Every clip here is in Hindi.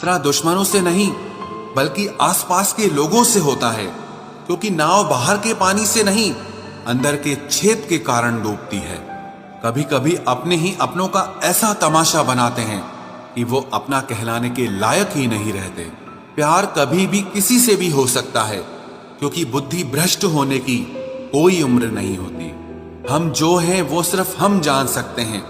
खतरा दुश्मनों से नहीं बल्कि आसपास के लोगों से होता है, क्योंकि नाव बाहर के पानी से नहीं अंदर के छेद के कारण डूबती है। कभी कभी अपने ही अपनों का ऐसा तमाशा बनाते हैं कि वो अपना कहलाने के लायक ही नहीं रहते। प्यार कभी भी किसी से भी हो सकता है, क्योंकि बुद्धि भ्रष्ट होने की कोई उम्र नहीं होती। हम जो हैं वो सिर्फ हम जान सकते हैं,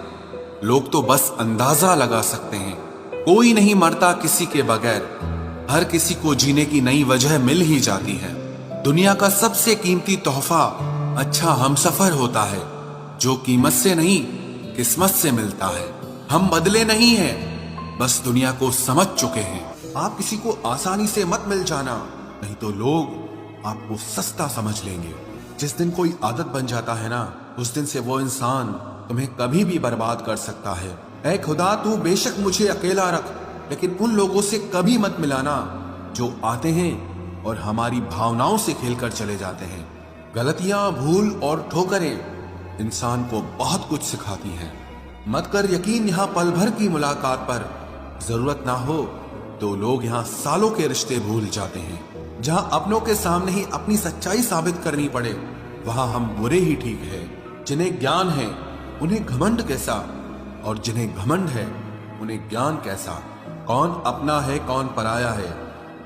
लोग तो बस अंदाजा लगा सकते हैं। कोई नहीं मरता किसी के बगैर, हर किसी को जीने की नई वजह मिल ही जाती है। दुनिया का सबसे कीमती तोहफा अच्छा हमसफर होता है, जो कीमत से नहीं किस्मत से मिलता है। हम बदले नहीं हैं, बस दुनिया को समझ चुके हैं। आप किसी को आसानी से मत मिल जाना, नहीं तो लोग आपको सस्ता समझ लेंगे। जिस दिन कोई आदत बन जाता है ना, उस दिन से वो इंसान तुम्हें कभी भी बर्बाद कर सकता है। ऐ खुदा, तू बेशक मुझे अकेला रख, लेकिन उन लोगों से कभी मत मिलाना जो आते हैं और हमारी भावनाओं से खेलकर चले जाते हैं। गलतियां, भूल और ठोकरें इंसान को बहुत कुछ सिखाती हैं। मत कर यकीन यहाँ पल भर की मुलाकात पर, जरूरत ना हो तो लोग यहाँ सालों के रिश्ते भूल जाते हैं। जहां अपनों के सामने ही अपनी सच्चाई साबित करनी पड़े, वहां हम बुरे ही ठीक है। जिन्हें ज्ञान है उन्हें घमंड कैसा, और जिन्हें घमंड है उन्हें ज्ञान कैसा। कौन अपना है कौन पराया है,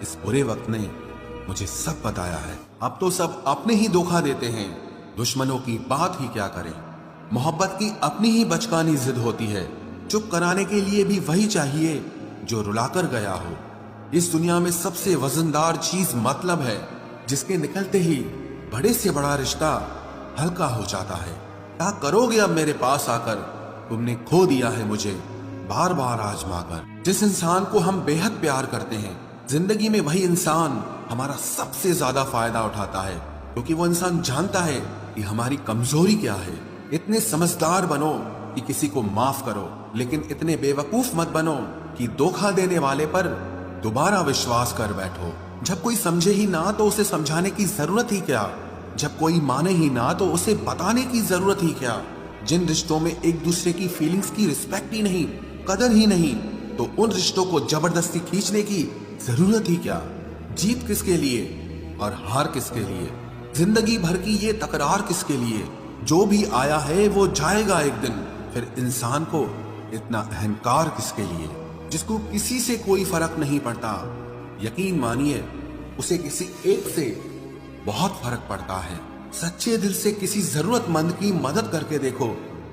इस बुरे वक्त ने मुझे सब बताया है। अब तो सब अपने ही धोखा देते हैं, दुश्मनों की बात ही क्या करें। मोहब्बत की अपनी ही बचकानी जिद होती है, चुप कराने के लिए भी वही चाहिए जो रुलाकर गया हो। इस दुनिया में सबसे वजनदार चीज मतलब है, जिसके निकलते ही बड़े से बड़ा रिश्ता हल्का हो जाता है। क्या करोगे अब मेरे पास आकर, तुमने खो दिया है मुझे बार बार आजमाकर। जिस इंसान को हम बेहद प्यार करते हैं, जिंदगी में वही इंसान हमारा सबसे ज्यादा फायदा उठाता है, क्योंकि वो इंसान जानता है कि हमारी कमजोरी क्या है। इतने समझदार बनो कि किसी को माफ करो, लेकिन इतने बेवकूफ मत बनो कि धोखा देने वाले पर दोबारा विश्वास कर बैठो। जब कोई समझे ही ना तो उसे समझाने की जरूरत ही क्या, जब कोई माने ही ना तो उसे बताने की जरूरत ही क्या। जिन रिश्तों में एक दूसरे की फीलिंग्स की रिस्पेक्ट ही नहीं, कदर ही नहीं, तो उन रिश्तों को जबरदस्ती खींचने की जरूरत ही क्या। जीत किसके लिए और हार किसके लिए, जिंदगी भर की ये तकरार किसके लिए। जो भी आया है वो जाएगा एक दिन, फिर इंसान को इतना अहंकार किसके लिए, जिसको किसी से कोई फर्क नहीं पड़ता। यकीन मानिए, उसे किसी एक से बहुत फर्क पड़ता है। सच्चे दिल से किसी जरूरतमंद की मदद करके देखो,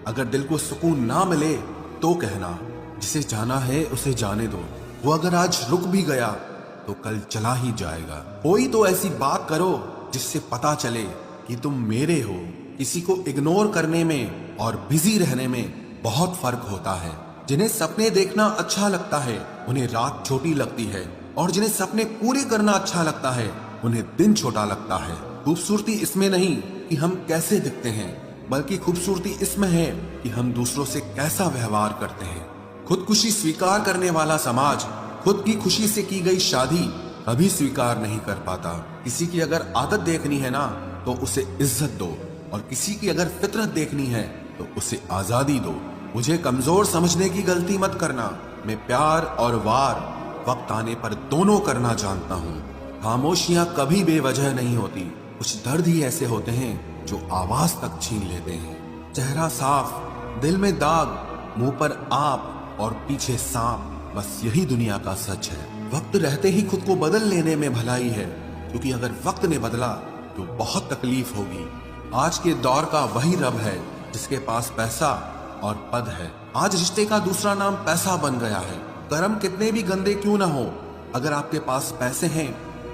अगर दिल को सुकून ना मिले तो कहना, जिसे जाना है उसे जाने दो। वो अगर आज रुक भी गया तो कल चला ही जाएगा। कोई तो ऐसी बात करो जिससे पता चले कि तुम मेरे हो। किसी को इग्नोर करने में और बिजी रहने में बहुत फर्क होता है। जिन्हें सपने देखना अच्छा लगता है उन्हें रात छोटी लगती है, और जिन्हें सपने पूरे करना अच्छा लगता है उन्हें दिन छोटा लगता है। खूबसूरती इसमें नहीं कि हम कैसे दिखते हैं, बल्कि खूबसूरती इसमें है कि हम दूसरों से कैसा व्यवहार करते हैं। खुदकुशी स्वीकार करने वाला समाज खुद की खुशी से की गई शादी कभी स्वीकार नहीं कर पाता। किसी की अगर आदत देखनी है ना तो उसे इज्जत दो, और किसी की अगर फितरत देखनी है तो उसे आजादी दो। मुझे कमजोर समझने की गलती मत करना। मैं प्यार और वार वक्त आने पर दोनों करना जानता हूँ। खामोशियां कभी बेवजह नहीं होती, कुछ दर्द ही ऐसे होते हैं जो आवाज तक छीन लेते हैं। चेहरा साफ, दिल में दाग, मुंह पर आप और पीछे सांप, बस यही दुनिया का सच है। वक्त रहते ही खुद को बदल लेने में भलाई है, क्योंकि अगर वक्त ने बदला तो बहुत तकलीफ होगी। आज के दौर का वही रब है जिसके पास पैसा और पद है। आज रिश्ते का दूसरा नाम पैसा बन गया है। कर्म कितने भी गंदे क्यों ना हो, अगर आपके पास पैसे हैं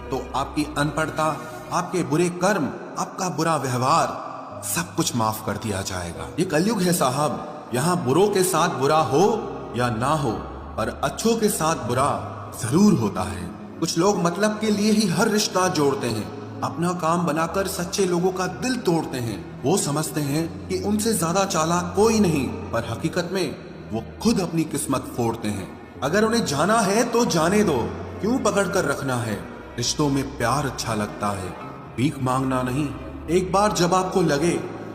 तो आपकी अनपढ़ता, आपके बुरे कर्म, आपका बुरा व्यवहार, सब कुछ माफ कर दिया जाएगा। ये कलयुग है साहब, यहाँ बुरों के साथ बुरा हो या ना हो, पर अच्छों के साथ बुरा जरूर होता है। कुछ लोग मतलब के लिए ही हर रिश्ता जोड़ते हैं, अपना काम बनाकर सच्चे लोगों का दिल तोड़ते हैं। वो समझते हैं कि उनसे ज्यादा चालाक कोई नहीं, पर हकीकत में वो खुद अपनी किस्मत फोड़ते हैं। अगर उन्हें जाना है तो जाने दो, क्यों पकड़ कर रखना है। रिश्तों में प्यार अच्छा लगता है, भीख मांगना नहीं। एक बार जब आपको लगे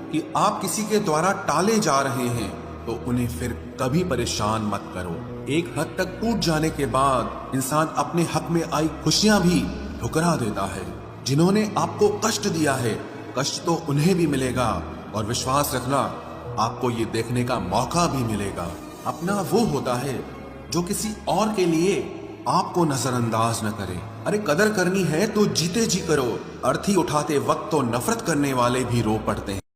कि आप किसी के द्वारा टाले जा रहे हैं तो उन्हें फिर कभी परेशान मत करो। एक हद तक टूट जाने के बाद इंसान अपने हक में आई खुशियां भी ठुकरा देता है। जिन्होंने आपको कष्ट दिया है, कष्ट तो उन्हें भी मिलेगा, और विश्वास रखना, आपको ये देखने का मौका भी मिलेगा। अपना वो होता है जो किसी और के लिए आपको नजरअंदाज न करे। अरे कदर करनी है तो जीते जी करो। अर्थी उठाते वक्त तो नफरत करने वाले भी रो पड़ते हैं।